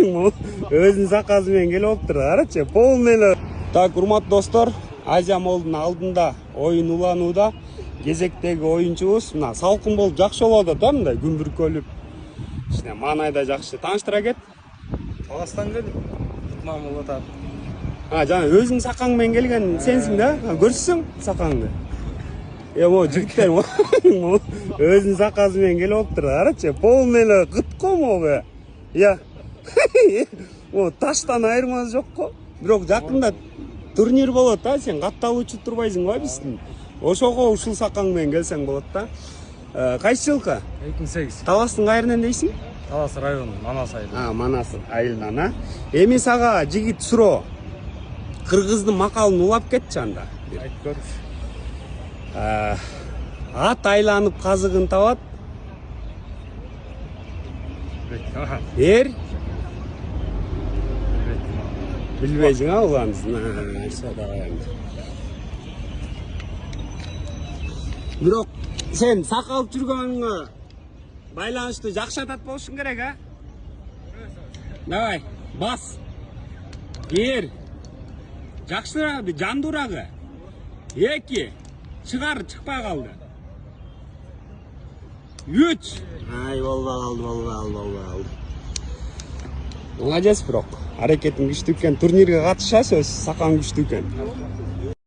Өзүнүн сакалы менен келип отур. Карачы, полный эле. Так, урматтуу достор, Азия Молдун алдында оюн уланууда. Кезектеги оюнчубуз мына салкын болуп жакшы болуп атат да, мындай күн бүркөлүп. Ичине маанайда жакшы. Тааныштыра кет. Таластан келип, Кутман болуп атат. Жана өзүң сакаң менен келген сенсиң да? Көрсөң сакаңды. Могу жигиттер өзүнүн сакалы менен келип отур. Карачы, полный эле кытко могу. Я. Таштан айырмасы жок го. Бирок жакында турнир болот да, сен катталуучу турбайсың биздин. Ошого ушул сакаң менен келсең болот да. Кайсы жылкы? 2008. Таластын кайрынан дейсиң? Талас району, Манас айылы. Манас айылынан, Эми сага жигит суроо. Кыргыздын макалын улап кетчи анда. Айтып көрчү. Ат айланып казыгын табат. Ер? Билбейсиң улансын. Бирок сен сакалып жүргөнүңө байланыштуу жакшы атат болушуң керек, а? Давай, бас. Бир. Жакшыраагы, жандурагы. 2. Чыгар, чыкпай калды. 3. Ай, болбой калды. Молодец, бирок. Аракетиң күчтүү экен. Турнирге катышасыз, сакаң күчтүү экен.